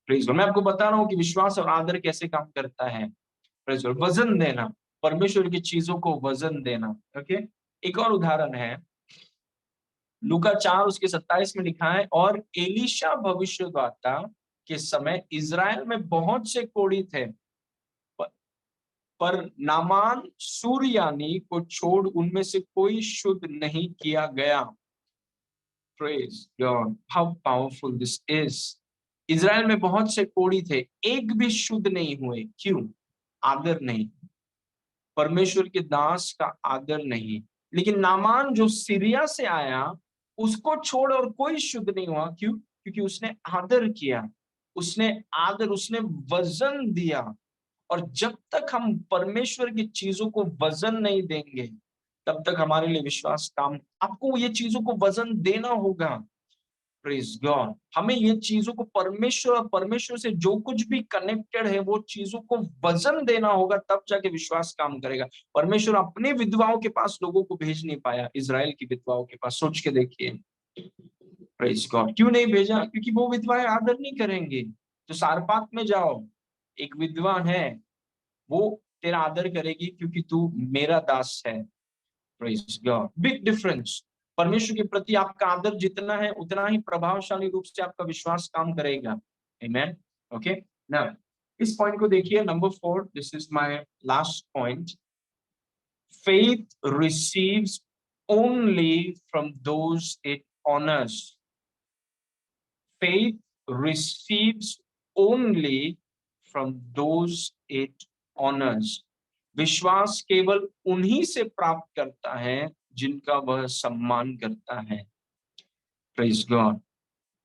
S1: Praise God. मैं आपको बता रहा हूँ कि विश्वास और आदर कैसे काम करता है। Praise God. वजन देना, परमेश्वर की चीजों को वजन देना। ओके, एक और उदाहरण है, लूका 4 उसके 27 में लिखा है, और एलीशा भविष्यद्वक्ता के समय इज़राइल में बहुत से कोढ़ी थे, प- पर नामान सूरयानी को छोड़ उनमें से कोई शुद्ध नहीं किया गया। Praise God, how powerful this is. Israel में बहुत से कोढ़ी थे, एक भी शुद्ध नहीं हुए। क्यों? आदर नहीं, परमेश्वर के दास का आदर नहीं। लेकिन नामान जो सीरिया से आया, उसको छोड़ और कोई शुद्ध नहीं हुआ। क्यों? क्योंकि उसने आदर किया, उसने आदर, उसने वजन दिया। और जब तक हम परमेश्वर की चीजों को वजन नहीं देंगे, तब तक हमारे लिए विश्वास काम। आपको ये चीजों को वजन देना होगा। Praise God. हमें ये चीजों को, परमेश्वर और परमेश्वर से जो कुछ भी कनेक्टेड है, वो चीजों को वजन देना होगा, तब जाके विश्वास काम करेगा। परमेश्वर अपने विधवाओं के पास लोगों को भेज नहीं पाया, इज़राइल की विधवाओं के पास। सोच के देखिए। Praise God. क्यों नहीं भेजा? क्योंकि वो विधवाएं आदर नहीं करेंगी। तो सारपात में जाओ, एक विधवा है, वो तेरा आदर करेगी क्योंकि तू मेरा दास है। Praise God. Big difference. परमेश्वर के प्रति आपका आदर जितना है, उतना ही प्रभावशाली रूप से आपका विश्वास काम करेगा। आमेन। ओके, नाउ इस पॉइंट को देखिए, number 4, this is my last point. Faith receives only from those it honours. Faith receives only from those it honors. विश्वास केवल उन्हीं से प्राप्त करता है जिनका वह सम्मान करता है। Praise God.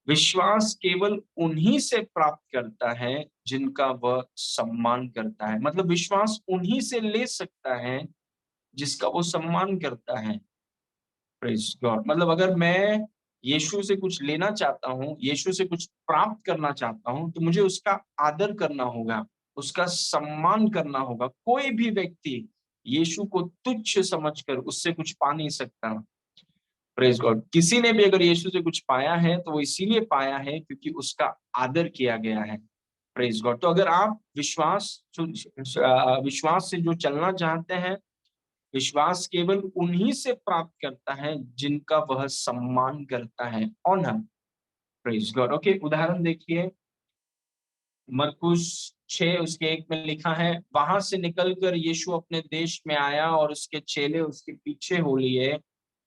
S1: विश्वास केवल उन्हीं से प्राप्त करता है जिनका वह सम्मान करता है। मतलब विश्वास उन्हीं से ले सकता है जिसका वो सम्मान करता है। Praise God. मतलब अगर मैं यीशु से कुछ लेना चाहता हूँ, यीशु से कुछ प्राप्त करना चाहता हूँ, तो मुझे उसका आदर करना होगा, उसका सम्मान करना होगा। कोई भी व्यक्ति यीशु को तुच्छ समझकर उससे कुछ पा नहीं सकता। Praise God. किसी ने भी अगर यीशु से कुछ पाया है तो वो इसीलिए पाया है क्योंकि उसका आदर किया गया है। Praise God. तो अगर आप विश्वास से जो चलना चाहते हैं, विश्वास केवल उन्हीं से प्राप्त करता है जिनका वह सम्मान करता है, ऑनर। Praise God. ओके, उदाहरण देखिए, मरकुस 6 उसके 1 में लिखा है, वहां से निकलकर यीशु अपने देश में आया और उसके चेले उसके पीछे हो लिए।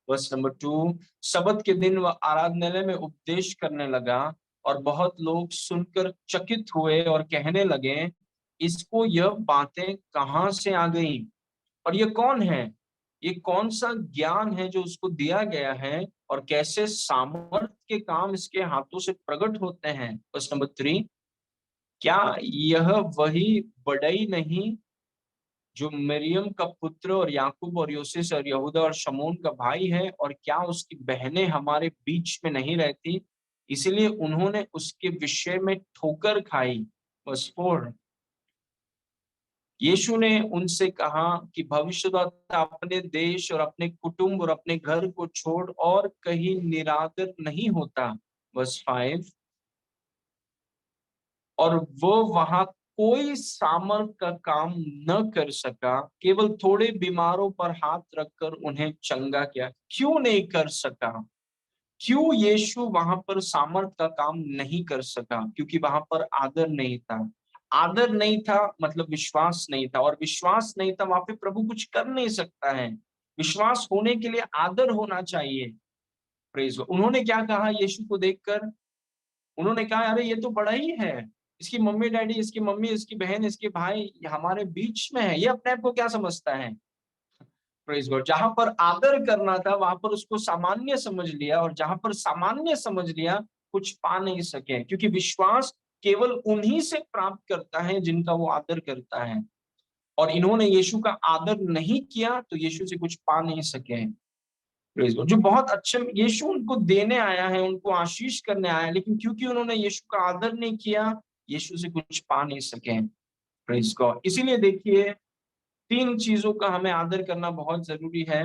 S1: वर्स नंबर 2, सबत के दिन वह आराधनालय में उपदेश करने लगा और बहुत लोग सुनकर चकित हुए और कहने लगे, इसको यह बातें कहाँ से आ गई और ये कौन है? ये कौन सा ज्ञान है जो उसको दिया गया है और कैसे सामर्थ के काम इसके हाथों से प्रकट होते हैं? वर्स नंबर 3, क्या यह वही बढ़ई नहीं जो मरियम का पुत्र और याकूब और यूसुफ और यहूदा और शमून का भाई है, और क्या उसकी बहनें हमारे बीच में नहीं रहती? इसलिए उन्होंने उसके विषय में ठोकर खाई। वर्स 4, यीशु ने उनसे कहा कि भविष्यद्वक्ता अपने देश और अपने कुटुंब और अपने घर को छोड़ और कहीं निरादर नहीं होता। वर्स 5, और वो वहां कोई सामर्थ का काम न कर सका, केवल थोड़े बीमारों पर हाथ रखकर उन्हें चंगा किया। क्यों नहीं कर सका? क्यों यीशु वहां पर सामर्थ का काम नहीं कर सका? क्योंकि वहां पर आदर नहीं था। आदर नहीं था मतलब विश्वास नहीं था, और विश्वास नहीं था वहां पे प्रभु कुछ कर नहीं सकता है। विश्वास होने के लिए आदर होना चाहिए। Praise God. उन्होंने क्या कहा यीशु को देखकर? उन्होंने कहा, अरे ये तो बड़ा ही है, इसकी मम्मी डैडी, इसकी मम्मी, इसकी बहन, इसके भाई ये हमारे बीच में है, ये अपने आप को क्या समझता है? Praise God. जहां पर आदर करना था वहां पर उसको सामान्य समझ लिया, और जहां पर सामान्य समझ लिया कुछ पा नहीं सके, क्योंकि विश्वास केवल उन्हीं से प्राप्त करता है जिनका वो आदर करता है। और इन्होंने यीशु का आदर नहीं किया तो यीशु से कुछ पा नहीं सके। Praise God. जो बहुत अच्छे, यीशु उनको देने आया है, उनको आशीष करने आया है, लेकिन क्योंकि उन्होंने यीशु का आदर नहीं किया, यीशु से कुछ पा नहीं सके। Praise God. इसीलिए देखिए, 3 चीजों का हमें आदर करना बहुत जरूरी है।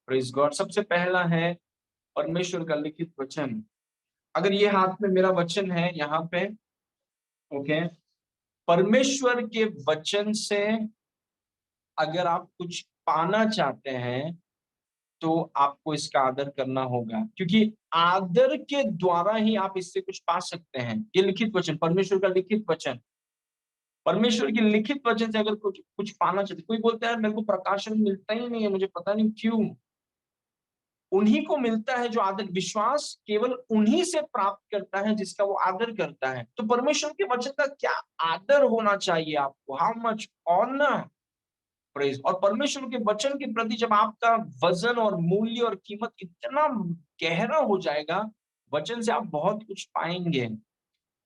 S1: Praise God. सबसे पहला है परमेश्वर का लिखित वचन। अगर ये हाथ में मेरा वचन है यहाँ पे, ओके, परमेश्वर के वचन से अगर आप कुछ पाना चाहते हैं तो आपको इसका आदर करना होगा, क्योंकि आदर के द्वारा ही आप इससे कुछ पा सकते हैं। ये लिखित वचन, परमेश्वर का लिखित वचन, परमेश्वर के लिखित वचन से अगर कुछ कुछ पाना चाहते, कोई बोलता है मेरे को प्रकाशन मिलता ही नहीं है, मुझे पता नहीं क्यों। उन्हीं को मिलता है जो आदर, विश्वास केवल उन्हीं से प्राप्त करता है जिसका वो आदर करता है। तो परमेश्वर के वचन का क्या आदर होना चाहिए आपको, हाउ मच ऑनर। प्रेज। और परमेश्वर के वचन के प्रति जब आपका वजन और मूल्य और कीमत इतना गहरा हो जाएगा, वचन से आप बहुत कुछ पाएंगे।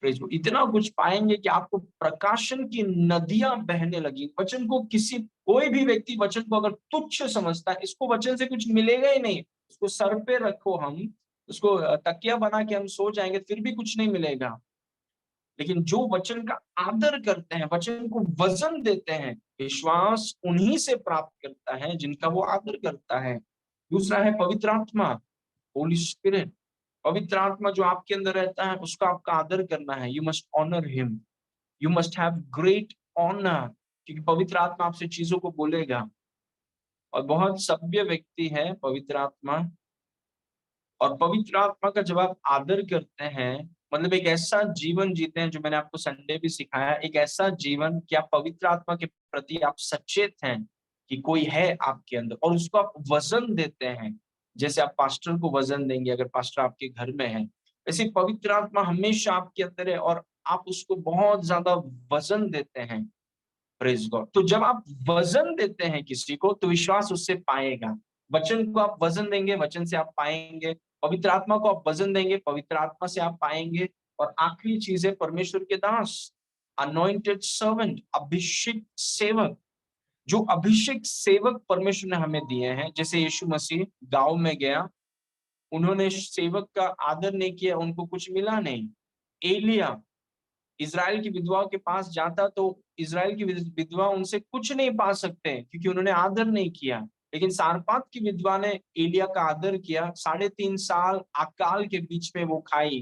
S1: प्रेज। इतना कुछ पाएंगे कि आपको प्रकाशन की नदियां बहने लगी। वचन को किसी, कोई भी व्यक्ति वचन को अगर तुच्छ समझता है, इसको वचन से कुछ मिलेगा ही नहीं, उसको सर पे रखो हम, उसको तकिया बना के हम सो जाएंगे फिर भी कुछ नहीं मिलेगा। लेकिन जो वचन का आदर करते हैं, वचन को वजन देते हैं, विश्वास उन्हीं से प्राप्त करता है जिनका वो आदर करता है। दूसरा है पवित्र आत्मा, होली स्पिरिट। पवित्र आत्मा जो आपके अंदर रहता है उसका आपका आदर करना है। You must honour him, you must have great honour, क्योंकि पवित्र आत्मा आपसे चीजों को बोलेगा। और बहुत सभ्य व्यक्ति है पवित्र आत्मा। और पवित्र आत्मा का जब आप आदर करते हैं, मतलब एक ऐसा जीवन जीते हैं जो मैंने आपको संडे भी सिखाया, एक ऐसा जीवन कि आप पवित्र आत्मा के प्रति आप सचेत हैं कि कोई है आपके अंदर, और उसको आप वजन देते हैं। जैसे आप पास्टर को वजन देंगे अगर पास्टर आपके घर में है, वैसे पवित्र आत्मा हमेशा आपके अंदर है और आप उसको बहुत ज्यादा वजन देते हैं। Praise God. तो जब आप वजन देते हैं किसी को तो विश्वास उससे पाएगा। वचन को आप वजन देंगे, वचन से आप पाएंगे। पवित्र आत्मा को आप वजन देंगे, पवित्र आत्मा से आप पाएंगे। और आखिरी चीज है परमेश्वर के दास, अनॉइंटेड सर्वेंट, अभिषेक सेवक। जो अभिषेक सेवक परमेश्वर ने हमें दिए हैं, जैसे यीशु मसीह गांव में गया, उन्होंने सेवक का आदर नहीं किया, उनको कुछ मिला नहीं। एलिया इज़राइल की विधवाओं के पास जाता तो इज़राइल की विधवा उनसे कुछ नहीं पा सकते क्योंकि उन्होंने आदर नहीं किया। लेकिन सारपात की विधवा ने एलिया का आदर किया, 3.5 साल अकाल के बीच में वो खाई,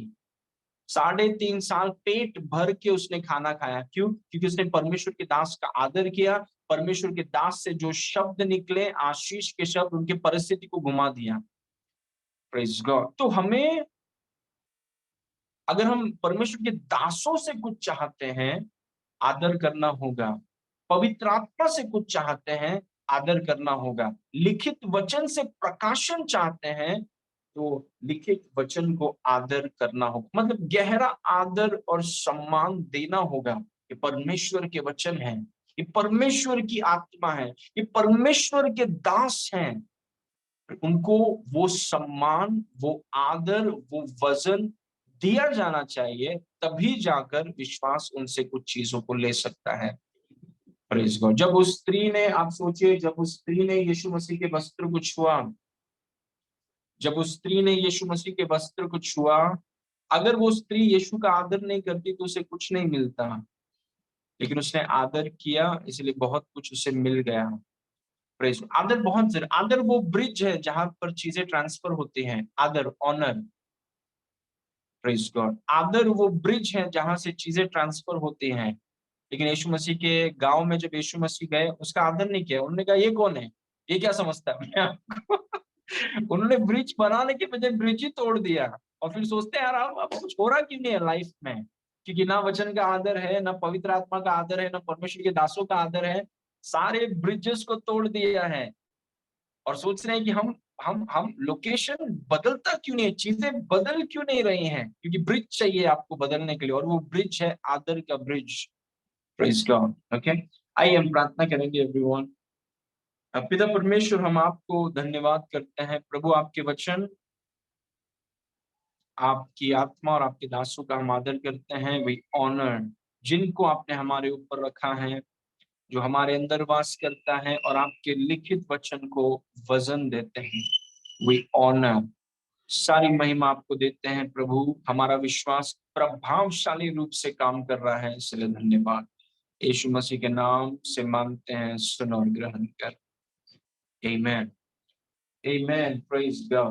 S1: 3.5 साल पेट भर के उसने खाना खाया। क्यों? क्योंकि उसने परमेश्वर के दास का आदर किया। परमेश्वर के दास से जो शब्द निकले, आशीष के शब्द, उनके परिस्थिति को घुमा दिया। Praise God. तो हमें, अगर हम परमेश्वर के दासों से कुछ चाहते हैं आदर करना होगा। पवित्र आत्मा से कुछ चाहते हैं, आदर करना होगा। लिखित वचन से प्रकाशन चाहते हैं, तो लिखित वचन को आदर करना होगा। मतलब गहरा आदर और सम्मान देना होगा। ये परमेश्वर के वचन हैं, ये परमेश्वर की आत्मा है, ये परमेश्वर के दास हैं। उनको वो सम्मान, वो आदर, वो वजन दिया जाना चाहिए, तभी जाकर विश्वास उनसे कुछ चीजों को ले सकता है। Praise God. जब उस स्त्री ने, आप सोचिए, जब उस स्त्री ने यीशु मसीह के वस्त्र को छुआ, जब उस स्त्री ने यीशु मसीह के वस्त्र को छुआ, अगर वो स्त्री यीशु का आदर नहीं करती तो उसे कुछ नहीं मिलता, लेकिन उसने आदर किया, इसलिए बहुत कुछ उसे मिल गया। प्रेज। आदर बहुत जरूरी। आदर वो ब्रिज है जहां पर चीजें ट्रांसफर होती हैं। आदर, ऑनर। Praise God. आदर वो ब्रिज है जहां से चीजें ट्रांसफर होती हैं। लेकिन यीशु मसीह के गांव में जब यीशु मसीह गए, उसका आदर नहीं किया। उन्होंने कहा ये कौन है, ये क्या समझता है अपने आप को? उन्होंने ब्रिज बनाने के बजाय ब्रिज ही तोड़ दिया। और फिर सोचते हैं यार अब कुछ हो रहा क्यों नहीं है लाइफ में, क्योंकि ना वचन का आदर है, ना पवित्र आत्मा का आदर है, ना परमेश्वर के दासों का आदर है। सारे ब्रिजेस को तोड़ दिया है। और सोच रहे हैं कि हम लोकेशन बदलता क्यों नहीं है, चीजें बदल क्यों नहीं रही हैं, क्योंकि ब्रिज चाहिए आपको बदलने के लिए, और वो ब्रिज है आदर का ब्रिज। Praise God. ओके, आइए हम प्रार्थना करेंगे एवरीवन। पिता परमेश्वर, हम आपको धन्यवाद करते हैं प्रभु, आपके वचन, आपकी आत्मा और आपके दासों का हम आदर करते हैं। वी ऑनर जिनको आपने हमारे ऊपर रखा है, जो हमारे अंदर वास करता है और आपके लिखित वचन को वजन देते हैं। वी ऑनर, सारी महिमा आपको देते हैं प्रभु। हमारा विश्वास प्रभावशाली रूप से काम कर रहा है, इसलिए धन्यवाद। यीशु मसीह के नाम से मांगते हैं, सुन और ग्रहण कर। आमेन। आमेन। Praise God.